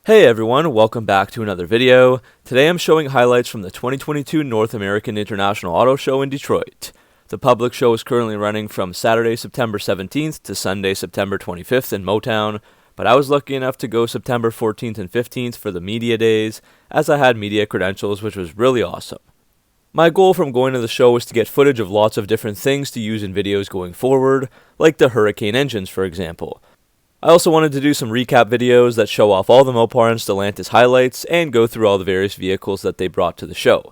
Hey everyone, welcome back to another video. Today I'm showing highlights from the 2022 North American International Auto Show in Detroit. The public show is currently running from Saturday, September 17th to Sunday, September 25th in Motown, but I was lucky enough to go September 14th and 15th for the media days, as I had media credentials, which was really awesome. My goal from going to the show was to get footage of lots of different things to use in videos going forward, like the Hurricane engines for example. I also wanted to do some recap videos that show off all the Mopar and Stellantis highlights and go through all the various vehicles that they brought to the show.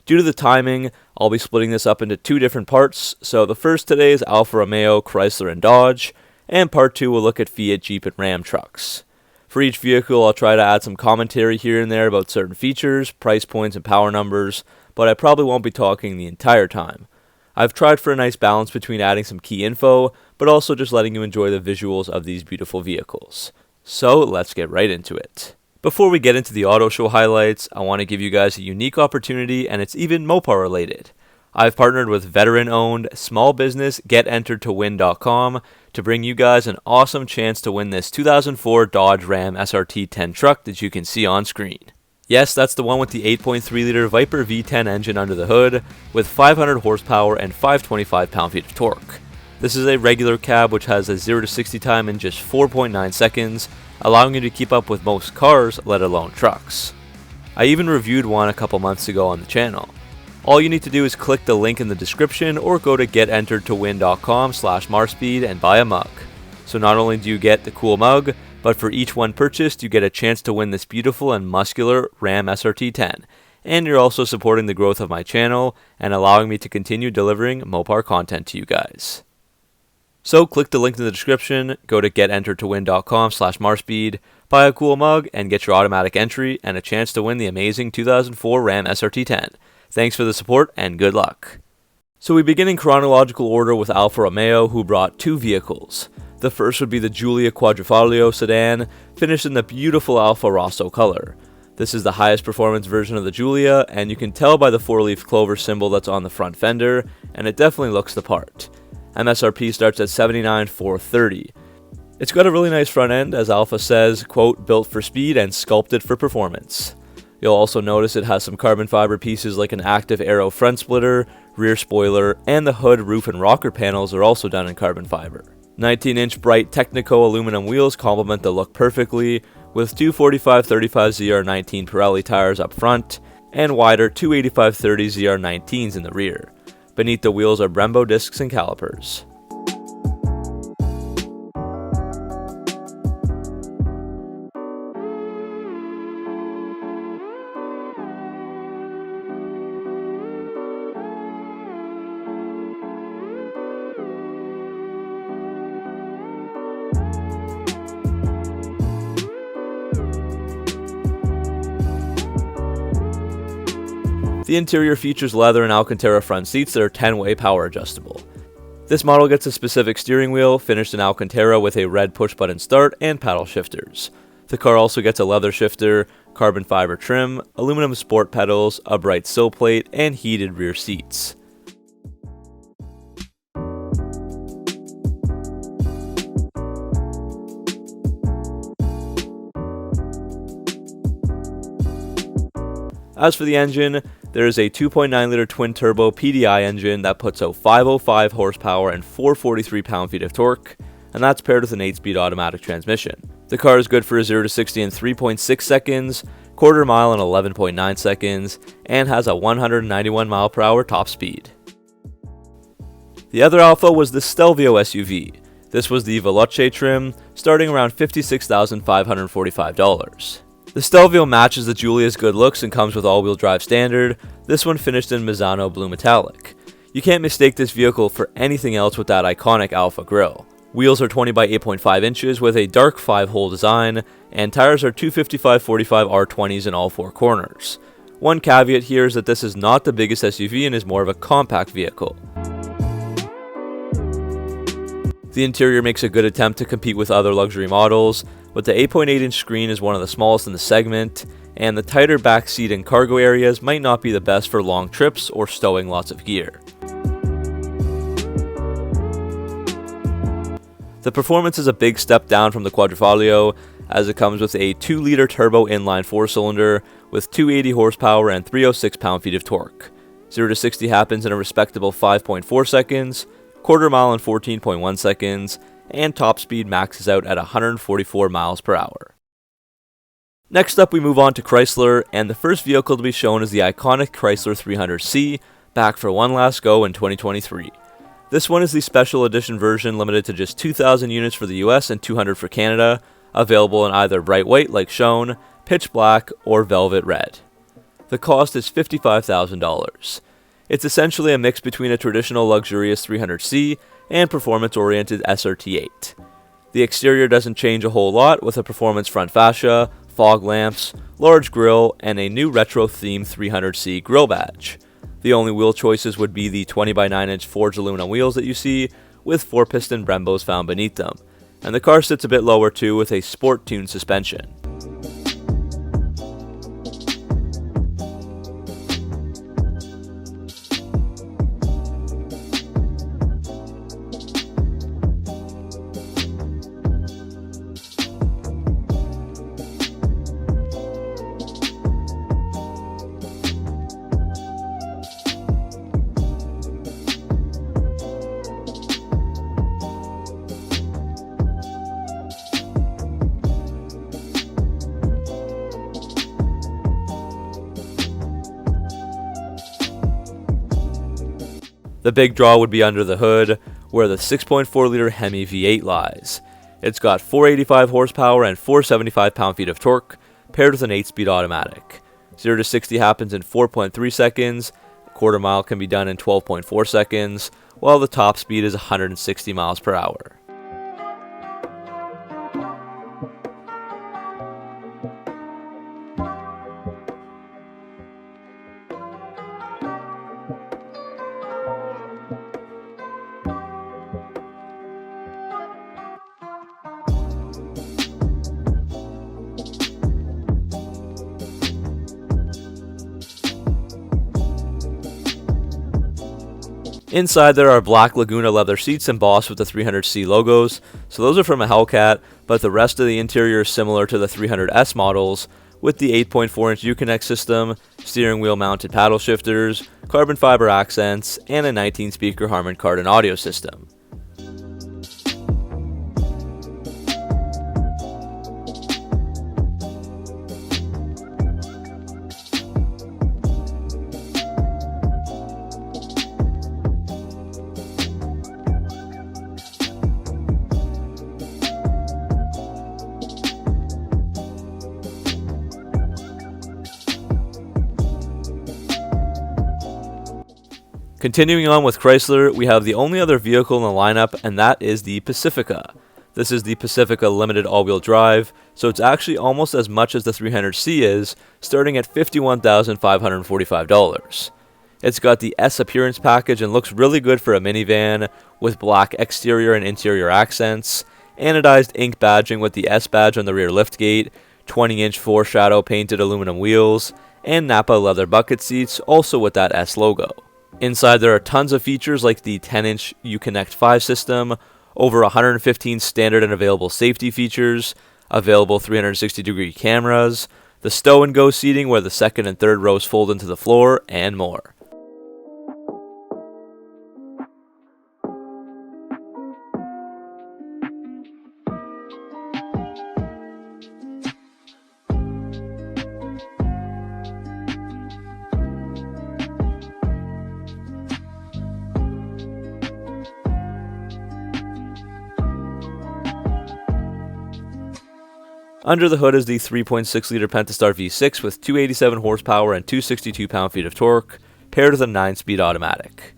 Due to the timing, I'll be splitting this up into two different parts, so the first today is Alfa Romeo, Chrysler, and Dodge, and part 2 will look at Fiat, Jeep, and Ram trucks. For each vehicle, I'll try to add some commentary here and there about certain features, price points, and power numbers, but I probably won't be talking the entire time. I've tried for a nice balance between adding some key info, but also just letting you enjoy the visuals of these beautiful vehicles. So let's get right into it. Before we get into the auto show highlights, I want to give you guys a unique opportunity, and it's even Mopar related. I've partnered with veteran-owned small business GetEnteredToWin.com to bring you guys an awesome chance to win this 2004 Dodge Ram SRT 10 truck that you can see on screen. Yes, that's the one with the 8.3-liter Viper V10 engine under the hood, with 500 horsepower and 525 pound-feet of torque. This is a regular cab which has a 0 to 60 time in just 4.9 seconds, allowing you to keep up with most cars, let alone trucks. I even reviewed one a couple months ago on the channel. All you need to do is click the link in the description or go to getenteredtowin.com/marspeed and buy a mug. So not only do you get the cool mug, but for each one purchased, you get a chance to win this beautiful and muscular Ram SRT 10. And you're also supporting the growth of my channel and allowing me to continue delivering Mopar content to you guys. So click the link in the description, go to getenteredtowin.com/marspeed, buy a cool mug, and get your automatic entry and a chance to win the amazing 2004 Ram SRT 10. Thanks for the support and good luck. So we begin in chronological order with Alfa Romeo, who brought two vehicles. The first would be the Giulia Quadrifoglio sedan, finished in the beautiful Alfa Rosso color. This is the highest performance version of the Giulia, and you can tell by the 4-leaf clover symbol that's on the front fender, and it definitely looks the part. MSRP starts at $79,430. It's got a really nice front end, as Alfa says, quote, built for speed and sculpted for performance. You'll also notice it has some carbon fiber pieces like an active aero front splitter, rear spoiler, and the hood, roof, and rocker panels are also done in carbon fiber. 19-inch bright Technico aluminum wheels complement the look perfectly, with two 45/35 ZR19 Pirelli tires up front, and wider 285/30 ZR19s in the rear. Beneath the wheels are Brembo discs and calipers. The interior features leather and Alcantara front seats that are 10-way power adjustable. This model gets a specific steering wheel, finished in Alcantara with a red push-button start and paddle shifters. The car also gets a leather shifter, carbon fiber trim, aluminum sport pedals, a bright sill plate, and heated rear seats. As for the engine, there is a 2.9-liter twin-turbo PDI engine that puts out 505 horsepower and 443 pound-feet of torque, and that's paired with an 8-speed automatic transmission. The car is good for a 0 to 60 in 3.6 seconds, quarter mile in 11.9 seconds, and has a 191 mile/hour top speed. The other Alfa was the Stelvio SUV. This was the Veloce trim, starting around $56,545. The Stelvio matches the Giulia's good looks and comes with all-wheel drive standard, this one finished in Mazzano Blue Metallic. You can't mistake this vehicle for anything else with that iconic Alfa grille. Wheels are 20 by 8.5 inches with a dark 5-hole design, and tires are 255/45 R20s in all four corners. One caveat here is that this is not the biggest SUV and is more of a compact vehicle. The interior makes a good attempt to compete with other luxury models, but the 8.8-inch screen is one of the smallest in the segment, and the tighter back seat and cargo areas might not be the best for long trips or stowing lots of gear. The performance is a big step down from the Quadrifoglio, as it comes with a 2-liter turbo inline 4-cylinder with 280 horsepower and 306 pound-feet of torque. 0 to 60 happens in a respectable 5.4 seconds, quarter mile in 14.1 seconds, and top speed maxes out at 144 miles per hour. Next up, we move on to Chrysler, and the first vehicle to be shown is the iconic Chrysler 300C, back for one last go in 2023. This one is the special edition version, limited to just 2,000 units for the US and 200 for Canada, available in either bright white like shown, pitch black, or velvet red. The cost is $55,000. It's essentially a mix between a traditional luxurious 300C and performance-oriented SRT8. The exterior doesn't change a whole lot, with a performance front fascia, fog lamps, large grille, and a new retro-themed 300C grille badge. The only wheel choices would be the 20x9-inch forged aluminum wheels that you see, with 4-piston Brembos found beneath them, and the car sits a bit lower too with a sport-tuned suspension. The big draw would be under the hood, where the 6.4-liter Hemi V8 lies. It's got 485 horsepower and 475 pound-feet of torque, paired with an 8-speed automatic. 0 to 60 happens in 4.3 seconds, quarter mile can be done in 12.4 seconds, while the top speed is 160 miles per hour. Inside there are black Laguna leather seats embossed with the 300C logos, so those are from a Hellcat, but the rest of the interior is similar to the 300S models, with the 8.4-inch Uconnect system, steering wheel mounted paddle shifters, carbon fiber accents, and a 19-speaker Harman Kardon audio system. Continuing on with Chrysler, we have the only other vehicle in the lineup, and that is the Pacifica. This is the Pacifica Limited all-wheel drive, so it's actually almost as much as the 300C is, starting at $51,545. It's got the S appearance package and looks really good for a minivan, with black exterior and interior accents, anodized ink badging with the S badge on the rear liftgate, 20-inch foreshadow painted aluminum wheels, and Napa leather bucket seats, also with that S logo. Inside there are tons of features like the 10-inch Uconnect 5 system, over 115 standard and available safety features, available 360-degree cameras, the stow and go seating where the second and third rows fold into the floor, and more. Under the hood is the 3.6-liter Pentastar V6 with 287 horsepower and 262 pound-feet of torque, paired with a 9-speed automatic.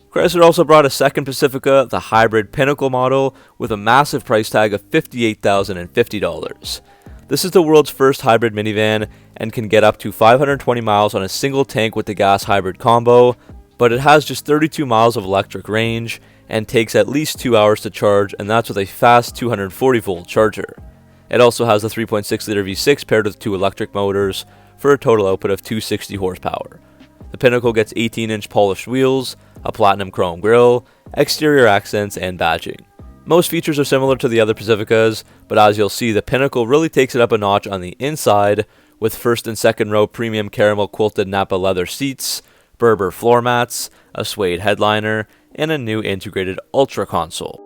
Chrysler also brought a second Pacifica, the hybrid Pinnacle model, with a massive price tag of $58,050. This is the world's first hybrid minivan and can get up to 520 miles on a single tank with the gas hybrid combo, but it has just 32 miles of electric range and takes at least 2 hours to charge, and that's with a fast 240 volt charger. It also has the 3.6-liter V6 paired with 2 electric motors for a total output of 260 horsepower. The Pinnacle gets 18-inch polished wheels, a platinum chrome grille, exterior accents, and badging. Most features are similar to the other Pacificas, but as you'll see, the Pinnacle really takes it up a notch on the inside, with first and second row premium caramel quilted Napa leather seats, Berber floor mats, a suede headliner, and a new integrated Ultra console.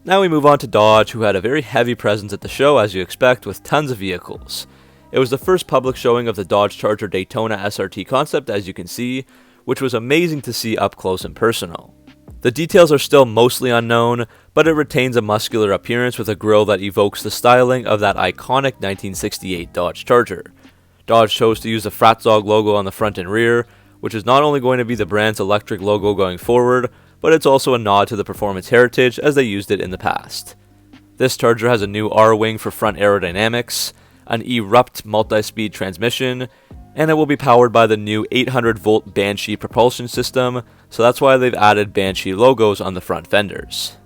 Now we move on to Dodge, who had a very heavy presence at the show, as you expect, with tons of vehicles. It was the first public showing of the Dodge Charger Daytona SRT concept, as you can see, which was amazing to see up close and personal. The details are still mostly unknown, but it retains a muscular appearance with a grille that evokes the styling of that iconic 1968 Dodge Charger. Dodge chose to use the Frat Dog logo on the front and rear, which is not only going to be the brand's electric logo going forward, but it's also a nod to the performance heritage as they used it in the past. This Charger has a new R-wing for front aerodynamics, an Erupt multi-speed transmission, and it will be powered by the new 800-volt Banshee propulsion system, so that's why they've added Banshee logos on the front fenders.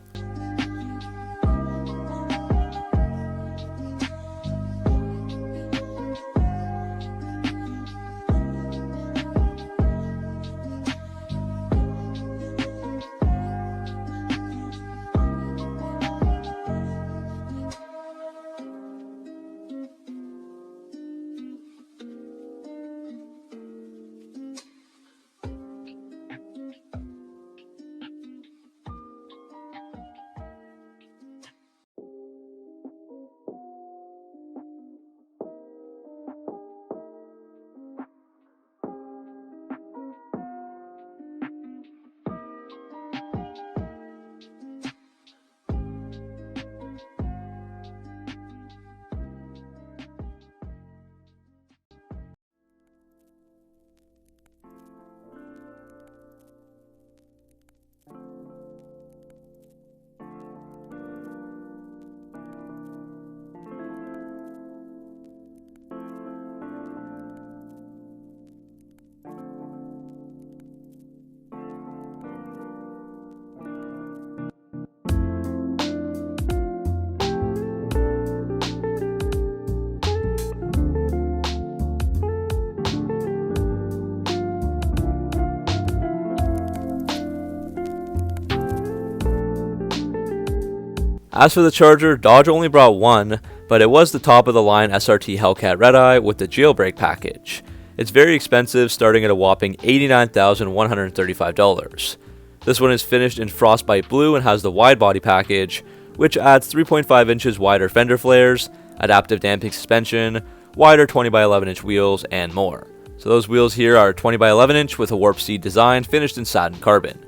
As for the Charger, Dodge only brought one, but it was the top of the line SRT Hellcat Redeye with the Jailbreak package. It's very expensive, starting at a whopping $89,135. This one is finished in Frostbite Blue and has the wide body package, which adds 3.5 inches wider fender flares, adaptive damping suspension, wider 20x11 inch wheels, and more. So those wheels here are 20x11 inch with a warp seat design finished in satin carbon.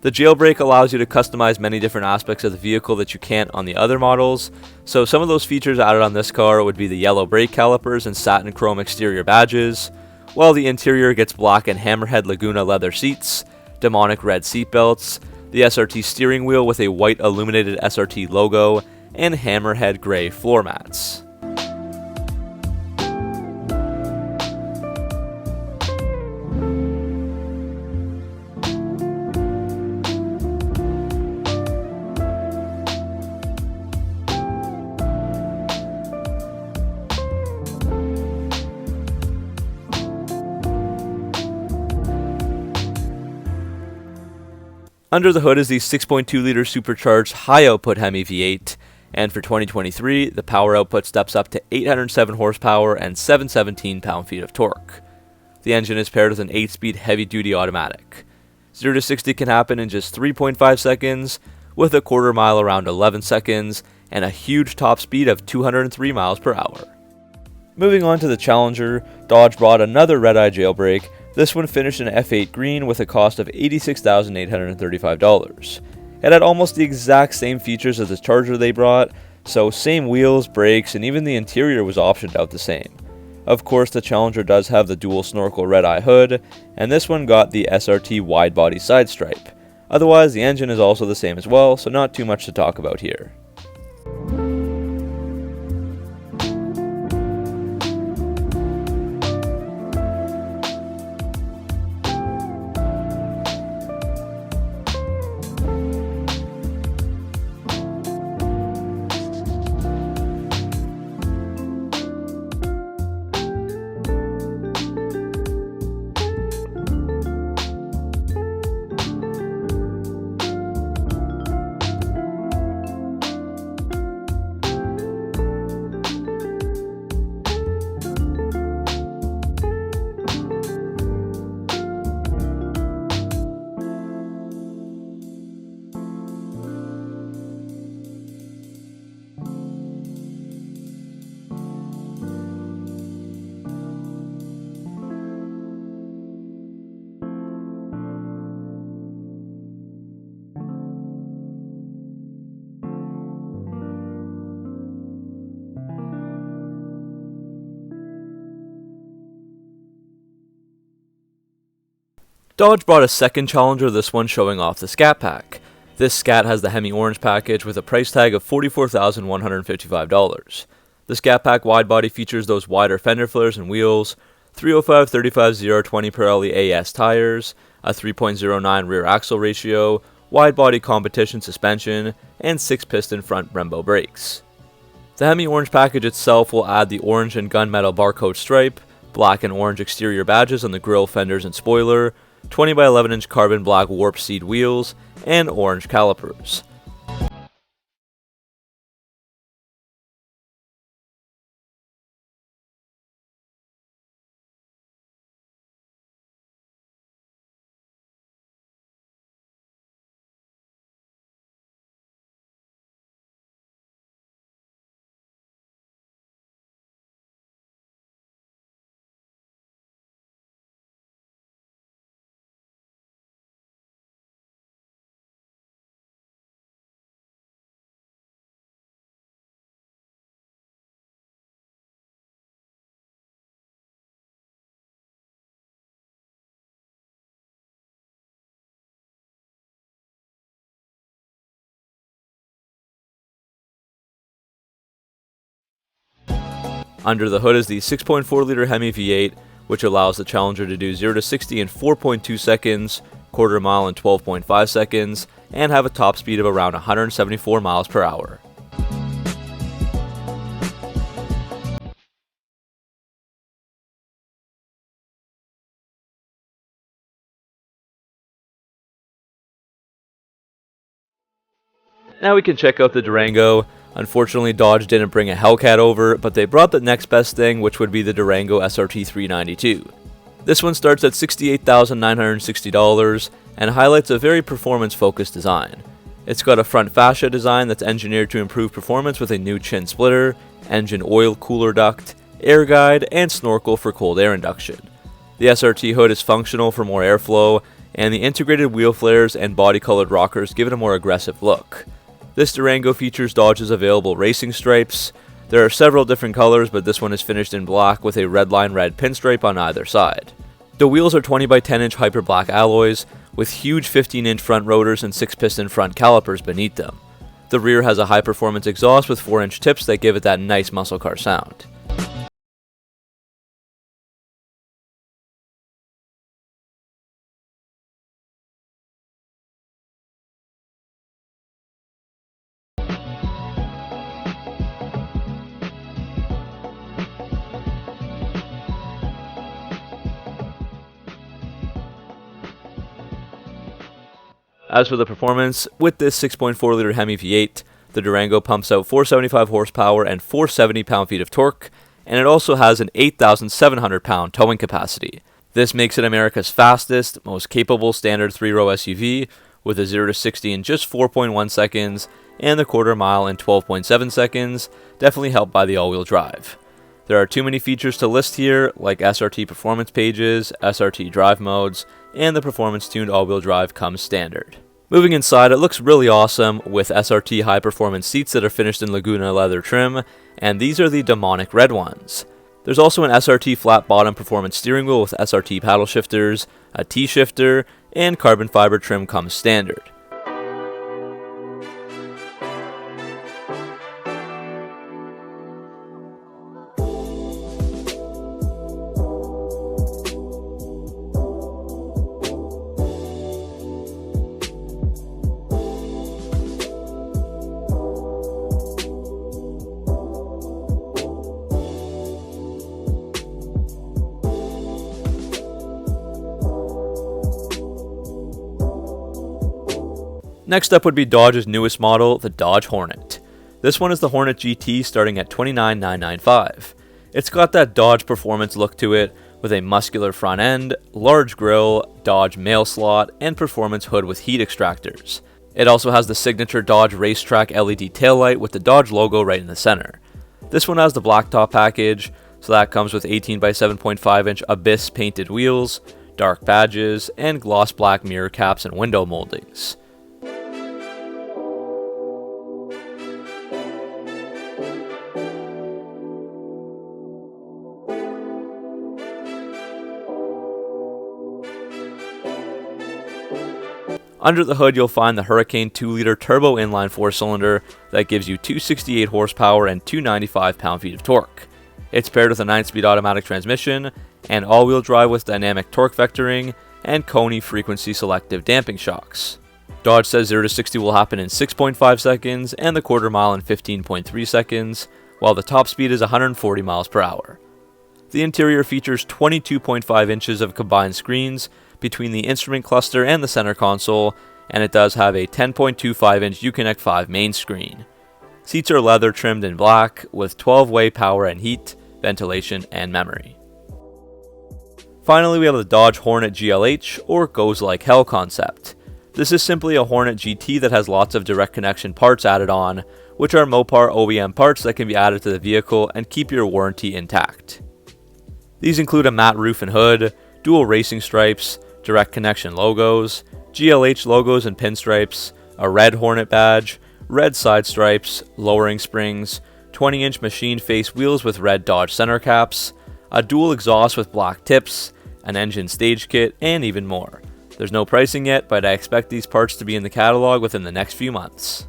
The Jailbreak allows you to customize many different aspects of the vehicle that you can't on the other models. So some of those features added on this car would be the yellow brake calipers and satin chrome exterior badges, while the interior gets black and hammerhead Laguna leather seats, demonic red seat belts, the SRT steering wheel with a white illuminated SRT logo, and hammerhead gray floor mats. Under the hood is the 6.2-liter supercharged high-output Hemi V8, and for 2023, the power output steps up to 807 horsepower and 717 pound-feet of torque. The engine is paired with an 8-speed heavy-duty automatic. 0 to 60 can happen in just 3.5 seconds, with a quarter mile around 11 seconds, and a huge top speed of 203 miles per hour. Moving on to the Challenger, Dodge brought another Redeye Jailbreak. This one finished in F8 green with a cost of $86,835. It had almost the exact same features as the Charger they brought, so same wheels, brakes, and even the interior was optioned out the same. Of course, the Challenger does have the dual snorkel Redeye hood, and this one got the SRT wide-body side stripe. Otherwise, the engine is also the same as well, so not too much to talk about here. Dodge brought a second Challenger, this one showing off the Scat Pack. This Scat has the Hemi Orange package with a price tag of $44,155. The Scat Pack wide body features those wider fender flares and wheels, 305/35 0/20 Pirelli AS tires, a 3.09 rear axle ratio, wide body competition suspension, and 6-piston front Brembo brakes. The Hemi Orange package itself will add the orange and gunmetal barcode stripe, black and orange exterior badges on the grille, fenders, and spoiler, 20 by 11 inch carbon black warp seed wheels, and orange calipers. Under the hood is the 6.4-liter Hemi V8, which allows the Challenger to do 0 to 60 in 4.2 seconds, quarter mile in 12.5 seconds, and have a top speed of around 174 miles per hour. Now we can check out the Durango. Unfortunately, Dodge didn't bring a Hellcat over, but they brought the next best thing, which would be the Durango SRT 392. This one starts at $68,960 and highlights a very performance-focused design. It's got a front fascia design that's engineered to improve performance with a new chin splitter, engine oil cooler duct, air guide, and snorkel for cold air induction. The SRT hood is functional for more airflow, and the integrated wheel flares and body-colored rockers give it a more aggressive look. This Durango features Dodge's available racing stripes. There are several different colors, but this one is finished in black with a redline red pinstripe on either side. The wheels are 20 by 10 inch hyper black alloys with huge 15-inch front rotors and 6-piston front calipers beneath them. The rear has a high-performance exhaust with 4-inch tips that give it that nice muscle car sound. As for the performance, with this 6.4-liter Hemi V8, the Durango pumps out 475 horsepower and 470 pound-feet of torque, and it also has an 8,700 pound towing capacity. This makes it America's fastest, most capable standard 3-row SUV, with a 0 to 60 in just 4.1 seconds, and the quarter mile in 12.7 seconds, definitely helped by the all-wheel drive. There are too many features to list here, like SRT performance pages, SRT drive modes, and the performance-tuned all-wheel drive comes standard. Moving inside, it looks really awesome, with SRT high-performance seats that are finished in Laguna leather trim, and these are the demonic red ones. There's also an SRT flat-bottom performance steering wheel with SRT paddle shifters, a T-shifter, and carbon fiber trim comes standard. Next up would be Dodge's newest model, the Dodge Hornet. This one is the Hornet GT starting at $29,995. It's got that Dodge performance look to it, with a muscular front end, large grille, Dodge mail slot, and performance hood with heat extractors. It also has the signature Dodge Racetrack LED taillight with the Dodge logo right in the center. This one has the blacktop package, so that comes with 18 by 7.5 inch Abyss painted wheels, dark badges, and gloss black mirror caps and window moldings. Under the hood, you'll find the Hurricane 2-liter turbo inline 4-cylinder that gives you 268 horsepower and 295 pound-feet of torque. It's paired with a 9-speed automatic transmission, and all-wheel drive with dynamic torque vectoring, and Koni frequency selective damping shocks. Dodge says 0 to 60 will happen in 6.5 seconds, and the quarter mile in 15.3 seconds, while the top speed is 140 miles per hour. The interior features 22.5 inches of combined screens between the instrument cluster and the center console, and it does have a 10.25-inch Uconnect 5 main screen. Seats are leather trimmed in black, with 12-way power and heat, ventilation, and memory. Finally, we have the Dodge Hornet GLH, or Goes Like Hell concept. This is simply a Hornet GT that has lots of direct connection parts added on, which are Mopar OEM parts that can be added to the vehicle and keep your warranty intact. These include a matte roof and hood, dual racing stripes, direct connection logos, GLH logos and pinstripes, a red Hornet badge, red side stripes, lowering springs, 20-inch machine face wheels with red Dodge center caps, a dual exhaust with black tips, an engine stage kit, and even more. There's no pricing yet, but I expect these parts to be in the catalog within the next few months.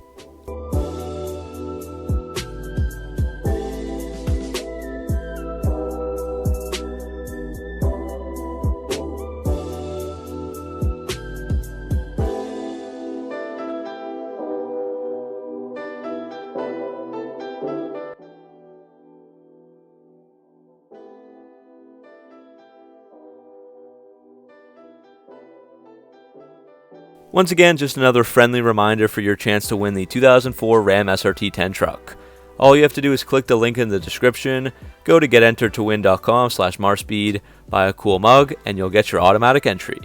Once again, just another friendly reminder for your chance to win the 2004 Ram SRT 10 truck. All you have to do is click the link in the description, go to getenteredtowin.com/marspeed, buy a cool mug, and you'll get your automatic entry.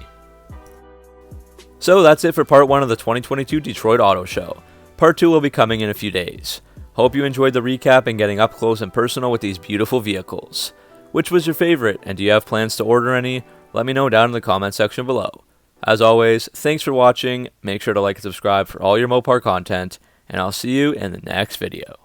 So that's it for part 1 of the 2022 Detroit Auto Show. Part 2 will be coming in a few days. Hope you enjoyed the recap and getting up close and personal with these beautiful vehicles. Which was your favorite, and do you have plans to order any? Let me know down in the comment section below. As always, thanks for watching, make sure to like and subscribe for all your Mopar content, and I'll see you in the next video.